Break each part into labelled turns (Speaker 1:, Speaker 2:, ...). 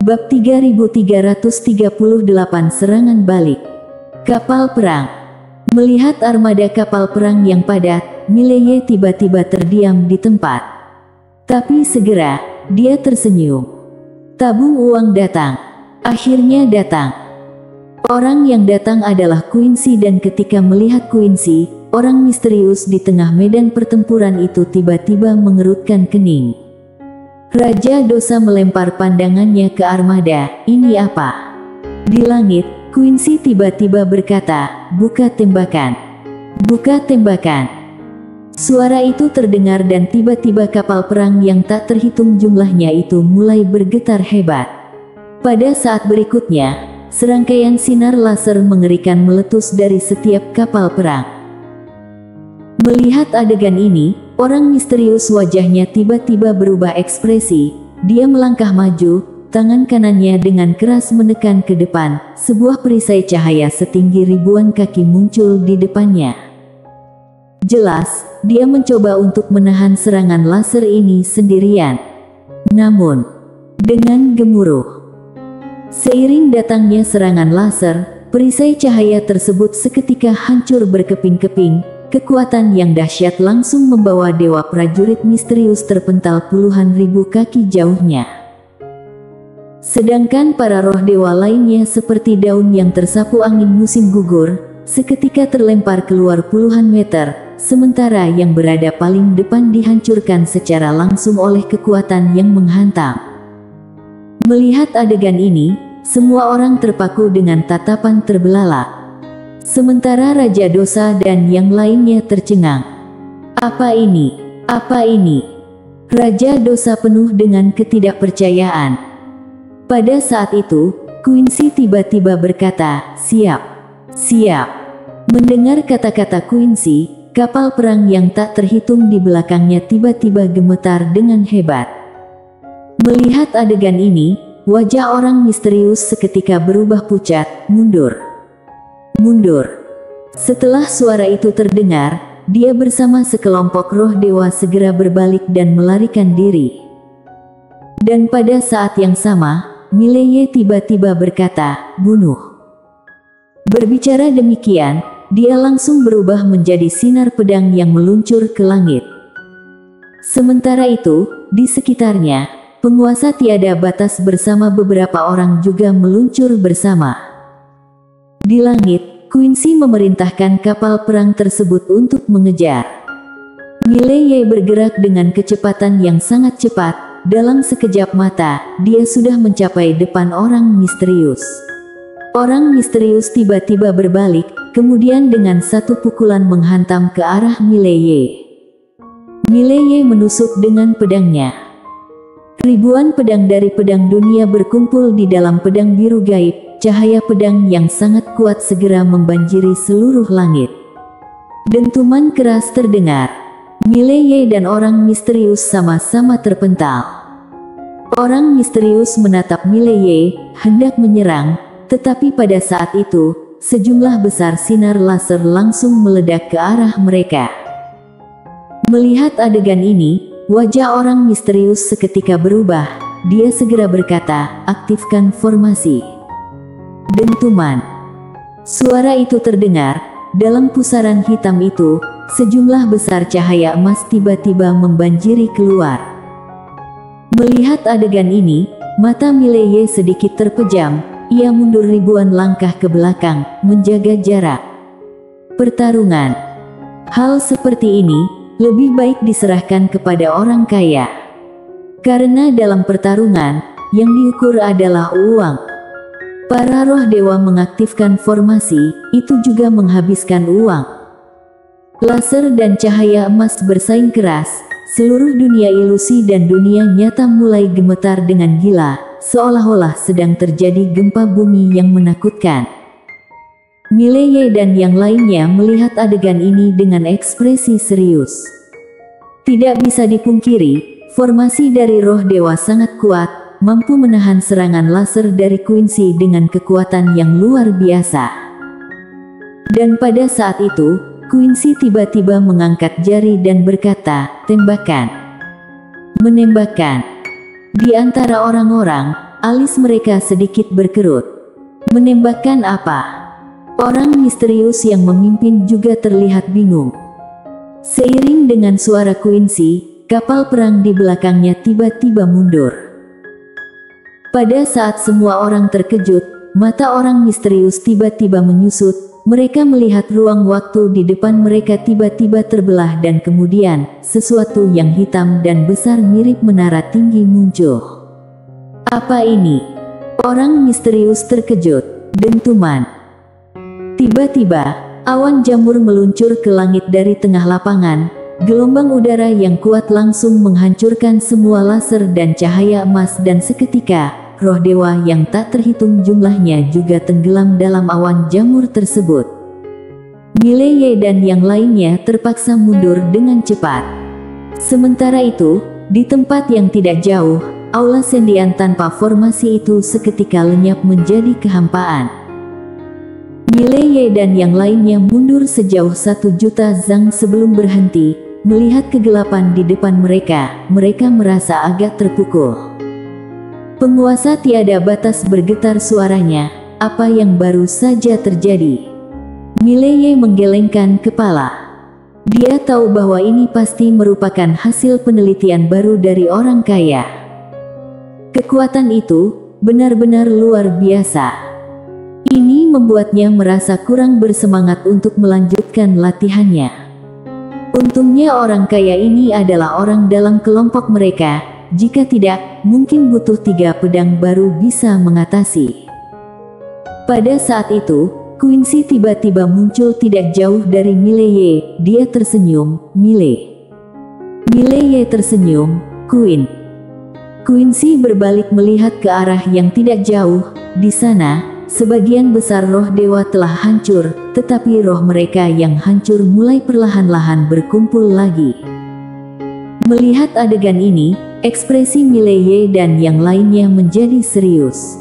Speaker 1: Bab 3338 Serangan balik. Kapal perang. Melihat armada kapal perang yang padat, Mileye tiba-tiba terdiam di tempat. Tapi segera, dia tersenyum. Tabung uang datang. Akhirnya datang. Orang yang datang adalah Quincy, dan ketika melihat Quincy, orang misterius di tengah medan pertempuran itu tiba-tiba mengerutkan kening. Raja Dosa melempar pandangannya ke armada. Ini apa? Di langit, Quincy tiba-tiba berkata, "Buka tembakan. Buka tembakan." Suara itu terdengar dan tiba-tiba kapal perang yang tak terhitung jumlahnya itu mulai bergetar hebat. Pada saat berikutnya, serangkaian sinar laser mengerikan meletus dari setiap kapal perang. Melihat adegan ini, orang misterius wajahnya tiba-tiba berubah ekspresi. Dia melangkah maju, tangan kanannya dengan keras menekan ke depan. Sebuah perisai cahaya setinggi ribuan kaki muncul di depannya. Jelas, dia mencoba untuk menahan serangan laser ini sendirian. Namun, dengan gemuruh, seiring datangnya serangan laser, perisai cahaya tersebut seketika hancur berkeping-keping. Kekuatan yang dahsyat langsung membawa dewa prajurit misterius terpental puluhan ribu kaki jauhnya. Sedangkan para roh dewa lainnya seperti daun yang tersapu angin musim gugur, seketika terlempar keluar puluhan meter, sementara yang berada paling depan dihancurkan secara langsung oleh kekuatan yang menghantam. Melihat adegan ini, semua orang terpaku dengan tatapan terbelalak. Sementara Raja Dosa dan yang lainnya tercengang. Apa ini? Apa ini? Raja Dosa penuh dengan ketidakpercayaan. Pada saat itu, Quincy tiba-tiba berkata, "Siap. Siap." Mendengar kata-kata Quincy, kapal perang yang tak terhitung di belakangnya tiba-tiba gemetar dengan hebat. Melihat adegan ini, wajah orang misterius seketika berubah pucat. Mundur. Mundur. Setelah suara itu terdengar, dia bersama sekelompok roh dewa segera berbalik dan melarikan diri. Dan pada saat yang sama, Mileye tiba-tiba berkata, "Bunuh." Berbicara demikian, dia langsung berubah menjadi sinar pedang yang meluncur ke langit. Sementara itu, di sekitarnya, penguasa tiada batas bersama beberapa orang juga meluncur bersama. Di langit, Quincy memerintahkan kapal perang tersebut untuk mengejar. Mileye bergerak dengan kecepatan yang sangat cepat. Dalam sekejap mata, dia sudah mencapai depan orang misterius. Orang misterius tiba-tiba berbalik, kemudian dengan satu pukulan menghantam ke arah Mileye. Mileye menusuk dengan pedangnya. Ribuan pedang dari pedang dunia berkumpul di dalam pedang biru gaib. Cahaya pedang yang sangat kuat segera membanjiri seluruh langit. Dentuman keras terdengar. Mileye dan orang misterius sama-sama terpental. Orang misterius menatap Mileye, hendak menyerang, tetapi pada saat itu, sejumlah besar sinar laser langsung meledak ke arah mereka. Melihat adegan ini, wajah orang misterius seketika berubah. Dia segera berkata, "Aktifkan formasi." Dentuman. Suara itu terdengar. Dalam pusaran hitam itu, sejumlah besar cahaya emas tiba-tiba membanjiri keluar. Melihat adegan ini, mata Mileye sedikit terpejam. Ia mundur ribuan langkah ke belakang, menjaga jarak. Pertarungan. Hal seperti ini, lebih baik diserahkan kepada orang kaya. Karena dalam pertarungan, yang diukur adalah uang. Para roh dewa mengaktifkan formasi, itu juga menghabiskan uang. Laser dan cahaya emas bersaing keras, seluruh dunia ilusi dan dunia nyata mulai gemetar dengan gila, seolah-olah sedang terjadi gempa bumi yang menakutkan. Mileye dan yang lainnya melihat adegan ini dengan ekspresi serius. Tidak bisa dipungkiri, formasi dari roh dewa sangat kuat, mampu menahan serangan laser dari Quincy dengan kekuatan yang luar biasa. Dan pada saat itu, Quincy tiba-tiba mengangkat jari dan berkata, "Tembakan." Menembakkan. Di antara orang-orang, alis mereka sedikit berkerut. Menembakkan apa? Orang misterius yang memimpin juga terlihat bingung. Seiring dengan suara Quincy, kapal perang di belakangnya tiba-tiba mundur. Pada saat semua orang terkejut, mata orang misterius tiba-tiba menyusut. Mereka melihat ruang waktu di depan mereka tiba-tiba terbelah dan kemudian, sesuatu yang hitam dan besar mirip menara tinggi muncul. Apa ini? Orang misterius terkejut. Dentuman. Tiba-tiba, awan jamur meluncur ke langit dari tengah lapangan. Gelombang udara yang kuat langsung menghancurkan semua laser dan cahaya emas dan seketika, roh dewa yang tak terhitung jumlahnya juga tenggelam dalam awan jamur tersebut. Mileye dan yang lainnya terpaksa mundur dengan cepat. Sementara itu, di tempat yang tidak jauh, aula sendian tanpa formasi itu seketika lenyap menjadi kehampaan. Mileye dan yang lainnya mundur sejauh 1.000.000 zang sebelum berhenti. Melihat kegelapan di depan mereka, mereka merasa agak terpukul. Penguasa tiada batas bergetar suaranya, apa yang baru saja terjadi? Mileye menggelengkan kepala. Dia tahu bahwa ini pasti merupakan hasil penelitian baru dari orang kaya. Kekuatan itu benar-benar luar biasa. Ini membuatnya merasa kurang bersemangat untuk melanjutkan latihannya. Untungnya orang kaya ini adalah orang dalam kelompok mereka. Jika tidak, mungkin butuh 3 pedang baru bisa mengatasi. Pada saat itu, Quincy tiba-tiba muncul tidak jauh dari Mileye. Dia tersenyum, Mileye tersenyum, Quincy berbalik melihat ke arah yang tidak jauh. Di sana, sebagian besar roh dewa telah hancur, tetapi roh mereka yang hancur mulai perlahan-lahan berkumpul lagi. Melihat adegan ini, ekspresi Mileye dan yang lainnya menjadi serius.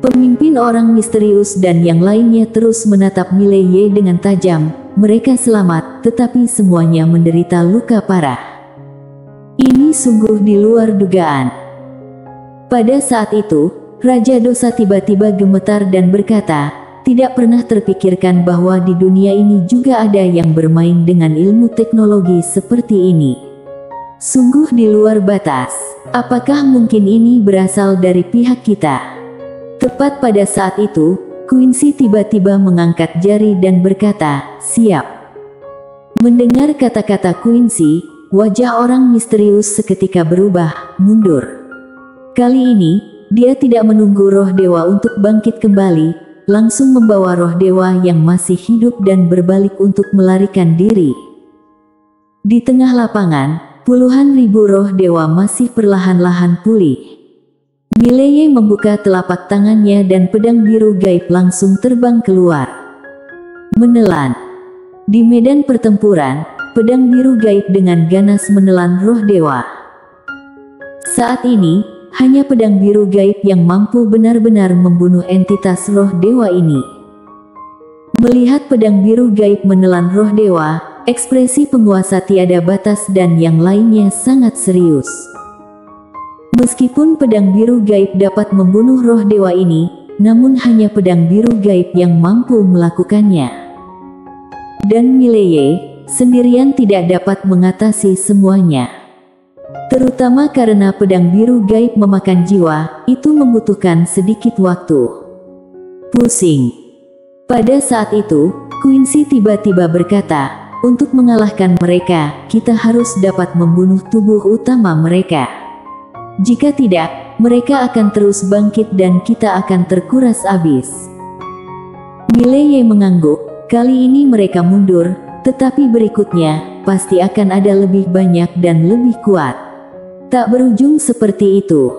Speaker 1: Pemimpin orang misterius dan yang lainnya terus menatap Mileye dengan tajam. Mereka selamat, tetapi semuanya menderita luka parah. Ini sungguh di luar dugaan. Pada saat itu, Raja Dosa tiba-tiba gemetar dan berkata, tidak pernah terpikirkan bahwa di dunia ini juga ada yang bermain dengan ilmu teknologi seperti ini. Sungguh di luar batas. Apakah mungkin ini berasal dari pihak kita? Tepat pada saat itu, Quincy tiba-tiba mengangkat jari dan berkata, siap. Mendengar kata-kata Quincy, wajah orang misterius seketika berubah, mundur. Kali ini, dia tidak menunggu roh dewa untuk bangkit kembali, langsung membawa roh dewa yang masih hidup dan berbalik untuk melarikan diri. Di tengah lapangan, puluhan ribu roh dewa masih perlahan-lahan pulih. Mileye membuka telapak tangannya dan pedang biru gaib langsung terbang keluar. Menelan. Di medan pertempuran, pedang biru gaib dengan ganas menelan roh dewa. Saat ini, hanya pedang biru gaib yang mampu benar-benar membunuh entitas roh dewa ini. Melihat pedang biru gaib menelan roh dewa, ekspresi penguasa tiada batas dan yang lainnya sangat serius. Meskipun pedang biru gaib dapat membunuh roh dewa ini, namun hanya pedang biru gaib yang mampu melakukannya. Dan Mileye sendirian tidak dapat mengatasi semuanya. Terutama karena pedang biru gaib memakan jiwa, itu membutuhkan sedikit waktu. Pusing. Pada saat itu, Quincy tiba-tiba berkata, untuk mengalahkan mereka, kita harus dapat membunuh tubuh utama mereka. Jika tidak, mereka akan terus bangkit dan kita akan terkuras habis. Mileye mengangguk, kali ini mereka mundur, tetapi berikutnya, pasti akan ada lebih banyak dan lebih kuat. Tak berujung seperti itu.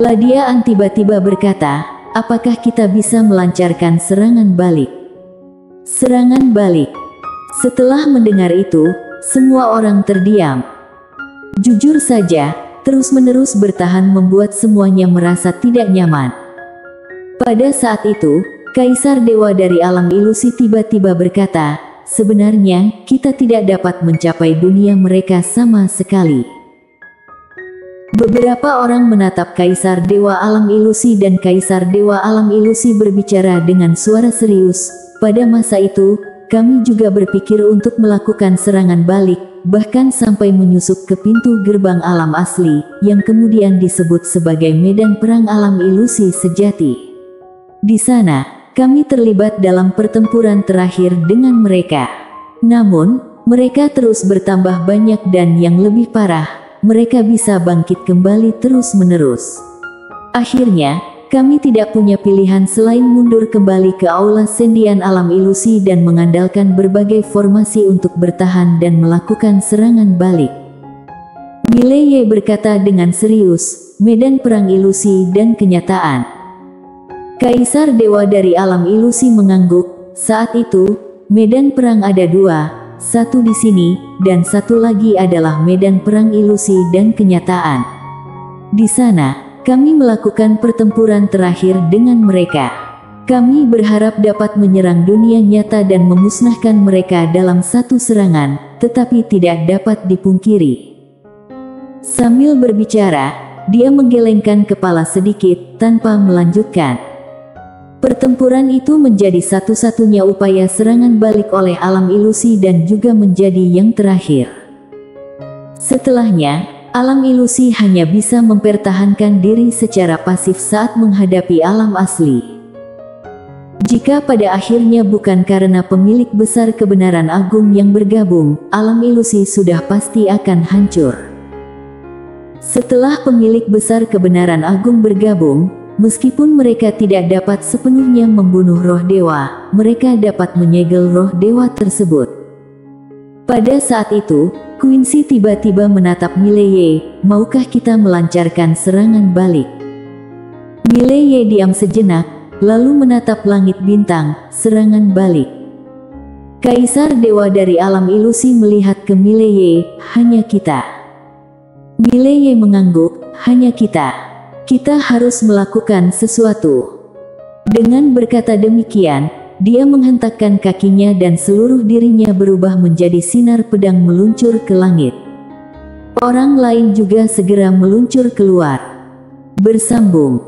Speaker 1: Ladian tiba-tiba berkata, apakah kita bisa melancarkan serangan balik? Serangan balik. Setelah mendengar itu, semua orang terdiam. Jujur saja, terus-menerus bertahan membuat semuanya merasa tidak nyaman. Pada saat itu, Kaisar Dewa dari alam ilusi tiba-tiba berkata, sebenarnya, kita tidak dapat mencapai dunia mereka sama sekali. Beberapa orang menatap Kaisar Dewa Alam Ilusi dan Kaisar Dewa Alam Ilusi berbicara dengan suara serius. Pada masa itu, kami juga berpikir untuk melakukan serangan balik, bahkan sampai menyusup ke pintu gerbang alam asli, yang kemudian disebut sebagai medan perang alam ilusi sejati. Di sana, kami terlibat dalam pertempuran terakhir dengan mereka. Namun, mereka terus bertambah banyak dan yang lebih parah, mereka bisa bangkit kembali terus-menerus. Akhirnya, kami tidak punya pilihan selain mundur kembali ke aula sendian alam ilusi dan mengandalkan berbagai formasi untuk bertahan dan melakukan serangan balik. Mileye berkata dengan serius, medan perang ilusi dan kenyataan. Kaisar Dewa dari alam ilusi mengangguk. Saat itu, medan perang ada dua, satu di sini, dan satu lagi adalah medan perang ilusi dan kenyataan. Di sana, kami melakukan pertempuran terakhir dengan mereka. Kami berharap dapat menyerang dunia nyata dan memusnahkan mereka dalam satu serangan, tetapi tidak dapat dipungkiri. Sambil berbicara, dia menggelengkan kepala sedikit tanpa melanjutkan. Pertempuran itu menjadi satu-satunya upaya serangan balik oleh alam ilusi dan juga menjadi yang terakhir. Setelahnya, alam ilusi hanya bisa mempertahankan diri secara pasif saat menghadapi alam asli. Jika pada akhirnya bukan karena pemilik besar kebenaran agung yang bergabung, alam ilusi sudah pasti akan hancur. Setelah pemilik besar kebenaran agung bergabung, meskipun mereka tidak dapat sepenuhnya membunuh roh dewa, mereka dapat menyegel roh dewa tersebut. Pada saat itu, Quincy tiba-tiba menatap Mileye, maukah kita melancarkan serangan balik? Mileye diam sejenak, lalu menatap langit bintang, serangan balik. Kaisar Dewa dari alam ilusi melihat ke Mileye, hanya kita. Mileye mengangguk, hanya kita. Kita harus melakukan sesuatu. Dengan berkata demikian, dia menghentakkan kakinya dan seluruh dirinya berubah menjadi sinar pedang meluncur ke langit. Orang lain juga segera meluncur keluar. Bersambung.